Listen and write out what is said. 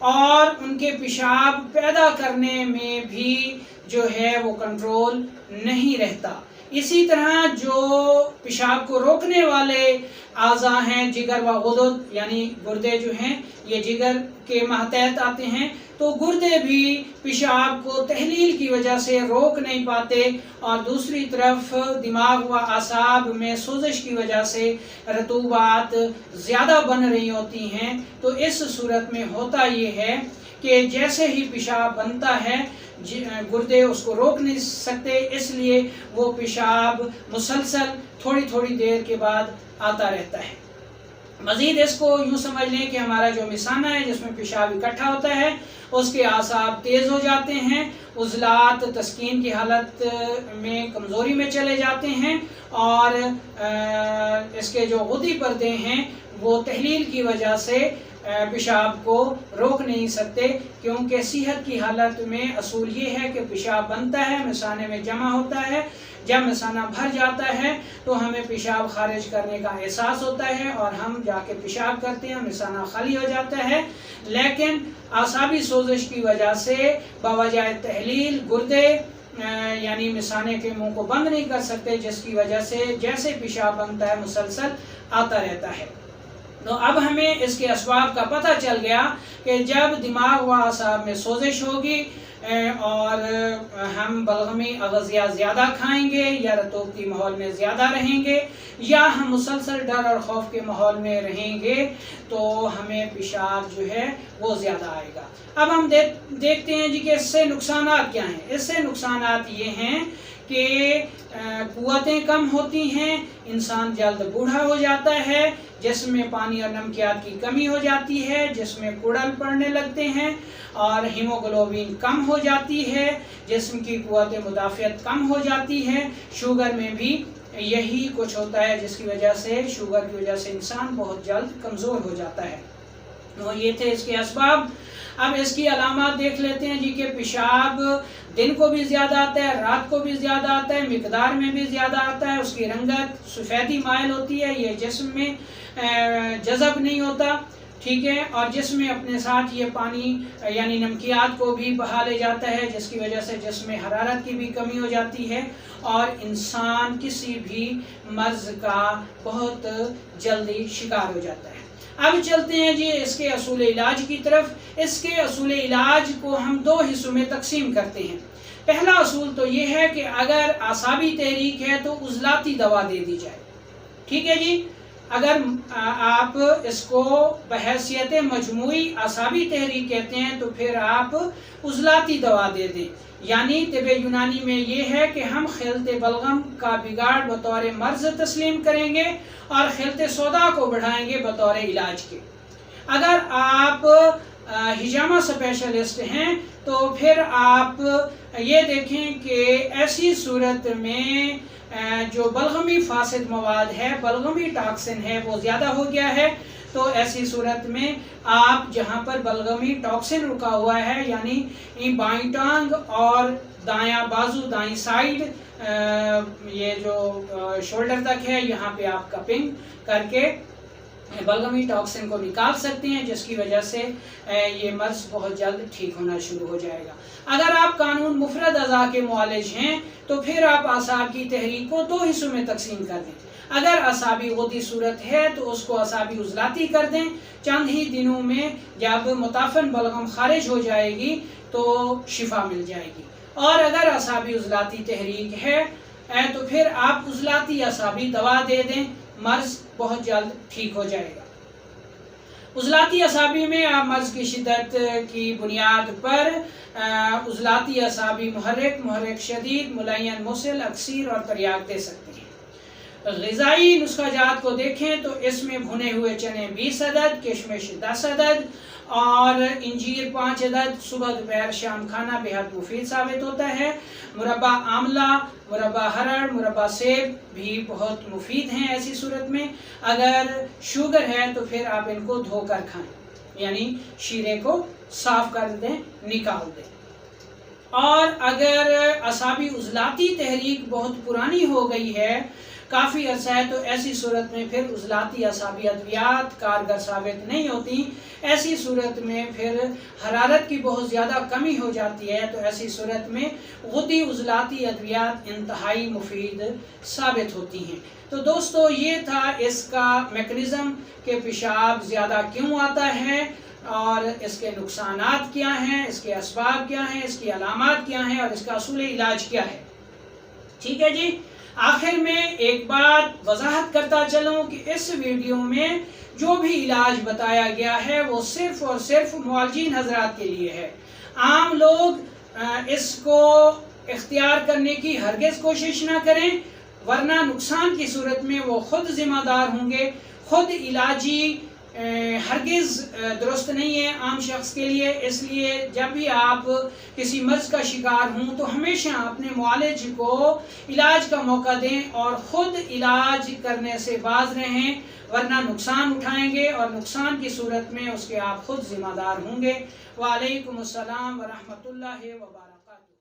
اور ان کے پیشاب پیدا کرنے میں بھی جو ہے وہ کنٹرول نہیں رہتا۔ اسی طرح جو پیشاب کو روکنے والے اعضاء ہیں، جگر و غدد یعنی گردے جو ہیں، یہ جگر کے ماتحت آتے ہیں، تو گردے بھی پیشاب کو تحلیل کی وجہ سے روک نہیں پاتے، اور دوسری طرف دماغ و اعصاب میں سوزش کی وجہ سے رطوبات زیادہ بن رہی ہوتی ہیں۔ تو اس صورت میں ہوتا یہ ہے کہ جیسے ہی پیشاب بنتا ہے گردے اس کو روک نہیں سکتے، اس لیے وہ پیشاب مسلسل تھوڑی تھوڑی دیر کے بعد آتا رہتا ہے۔ مزید اس کو یوں سمجھ لیں کہ ہمارا جو مثانہ ہے جس میں پیشاب اکٹھا ہوتا ہے، اس کے اعصاب تیز ہو جاتے ہیں، عضلات تسکین کی حالت میں کمزوری میں چلے جاتے ہیں، اور اس کے جو غدی پردے ہیں وہ تحلیل کی وجہ سے پیشاب کو روک نہیں سکتے، کیونکہ صحت کی حالت میں اصول یہ ہے کہ پیشاب بنتا ہے، مثانے میں جمع ہوتا ہے، جب مثانہ بھر جاتا ہے تو ہمیں پیشاب خارج کرنے کا احساس ہوتا ہے اور ہم جا کے پیشاب کرتے ہیں، مثانہ خالی ہو جاتا ہے، لیکن اعصابی سوزش کی وجہ سے بوجہ تحلیل گردے یعنی مثانے کے منہ کو بند نہیں کر سکتے، جس کی وجہ سے جیسے پیشاب بنتا ہے مسلسل آتا رہتا ہے۔ تو اب ہمیں اس کے اسباب کا پتہ چل گیا کہ جب دماغ و اعصاب میں سوزش ہوگی اور ہم بلغمی اغذیہ زیادہ کھائیں گے یا رطوبتی ماحول میں زیادہ رہیں گے یا ہم مسلسل ڈر اور خوف کے ماحول میں رہیں گے تو ہمیں پیشاب جو ہے وہ زیادہ آئے گا۔ اب ہم دیکھتے ہیں جی کہ اس سے نقصانات کیا ہیں۔ اس سے نقصانات یہ ہیں کہ قوتیں کم ہوتی ہیں، انسان جلد بوڑھا ہو جاتا ہے، جسم میں پانی اور نمکیات کی کمی ہو جاتی ہے، جسم میں کوڑل پڑنے لگتے ہیں، اور ہیموگلوبن کم ہو جاتی ہے، جسم کی قوت مدافعت کم ہو جاتی ہے۔ شوگر میں بھی یہی کچھ ہوتا ہے، جس کی وجہ سے شوگر کی وجہ سے انسان بہت جلد کمزور ہو جاتا ہے۔ تو یہ تھے اس کے اسباب۔ اب اس کی علامات دیکھ لیتے ہیں جی کہ پیشاب دن کو بھی زیادہ آتا ہے، رات کو بھی زیادہ آتا ہے، مقدار میں بھی زیادہ آتا ہے، اس کی رنگت سفیدی مائل ہوتی ہے، یہ جسم میں جذب نہیں ہوتا، ٹھیک ہے، اور جسم میں اپنے ساتھ یہ پانی یعنی نمکیات کو بھی بہا لے جاتا ہے، جس کی وجہ سے جسم میں حرارت کی بھی کمی ہو جاتی ہے اور انسان کسی بھی مرض کا بہت جلدی شکار ہو جاتا ہے۔ اب چلتے ہیں جی اس کے اصول علاج کی طرف۔ اس کے اصول علاج کو ہم دو حصوں میں تقسیم کرتے ہیں۔ پہلا اصول تو یہ ہے کہ اگر اعصابی تحریک ہے تو عضلاتی دوا دے دی جائے، ٹھیک ہے جی۔ اگر آپ اس کو بحیثیت مجموعی اعصابی تحریک کہتے ہیں تو پھر آپ عضلاتی دوا دے دیں، یعنی طب یونانی میں یہ ہے کہ ہم خلط بلغم کا بگاڑ بطور مرض تسلیم کریں گے اور خلط سودا کو بڑھائیں گے بطور علاج کے۔ اگر آپ ہجامہ اسپیشلسٹ ہیں تو پھر آپ یہ دیکھیں کہ ایسی صورت میں جو بلغمی فاسد مواد ہے، بلغمی ٹاکسن ہے، وہ زیادہ ہو گیا ہے، تو ایسی صورت میں آپ جہاں پر بلغمی ٹاکسن رکا ہوا ہے یعنی بائیں ٹانگ اور دایاں بازو دائیں سائیڈ یہ جو شولڈر تک ہے، یہاں پہ آپ کپنگ کر کے بلغمی ٹاکسن کو نکال سکتے ہیں، جس کی وجہ سے یہ مرض بہت جلد ٹھیک ہونا شروع ہو جائے گا۔ اگر آپ قانون مفرد اعضاء کے معالج ہیں تو پھر آپ اعصاب کی تحریک کو دو حصوں میں تقسیم کر دیں۔ اگر اعصابی غدی صورت ہے تو اس کو اعصابی عضلاتی کر دیں، چند ہی دنوں میں جب متعفن بلغم خارج ہو جائے گی تو شفا مل جائے گی۔ اور اگر اعصابی عضلاتی تحریک ہے تو پھر آپ عضلاتی اعصابی دوا دے دیں، مرض بہت جلد ٹھیک ہو جائے گا۔ عضلاتی اعصابی میں آپ مرض کی شدت کی بنیاد پر عضلاتی اعصابی محرک شدید، ملین مسل، اکسیر اور تریاک دے سکتے ہیں۔ غذائی نسخہ جات کو دیکھیں تو اس میں بھنے ہوئے چنے 20 عدد، کشمش 10 عدد اور انجیر 5 عدد صبح دوپہر شام کھانا بہت مفید ثابت ہوتا ہے۔ مربع آملہ، مربع ہرڑ، مربع سیب بھی بہت مفید ہیں ایسی صورت میں۔ اگر شوگر ہے تو پھر آپ ان کو دھو کر کھائیں، یعنی شیرے کو صاف کر دیں، نکال دیں۔ اور اگر اعصابی عضلاتی تحریک بہت پرانی ہو گئی ہے کافی عرصہ ہے، تو ایسی صورت میں پھر عضلاتی اعصابی ادویات کارگر ثابت نہیں ہوتی۔ ایسی صورت میں پھر حرارت کی بہت زیادہ کمی ہو جاتی ہے، تو ایسی صورت میں غدی عضلاتی ادویات انتہائی مفید ثابت ہوتی ہیں۔ تو دوستو یہ تھا اس کا میکانزم کہ پیشاب زیادہ کیوں آتا ہے اور اس کے نقصانات کیا ہیں، اس کے اسباب کیا ہیں، اس کی علامات کیا ہیں اور اس کا اصول علاج کیا ہے۔ ٹھیک ہے جی، آخر میں ایک بات وضاحت کرتا چلوں کہ اس ویڈیو میں جو بھی علاج بتایا گیا ہے وہ صرف اور صرف معالجین حضرات کے لیے ہے۔ عام لوگ اس کو اختیار کرنے کی ہرگز کوشش نہ کریں، ورنہ نقصان کی صورت میں وہ خود ذمہ دار ہوں گے۔ خود علاجی ہرگز درست نہیں ہے عام شخص کے لیے، اس لیے جب بھی آپ کسی مرض کا شکار ہوں تو ہمیشہ اپنے معالج کو علاج کا موقع دیں اور خود علاج کرنے سے باز رہیں، ورنہ نقصان اٹھائیں گے اور نقصان کی صورت میں اس کے آپ خود ذمہ دار ہوں گے۔ وعلیکم السلام ورحمۃ اللہ وبرکاتہ۔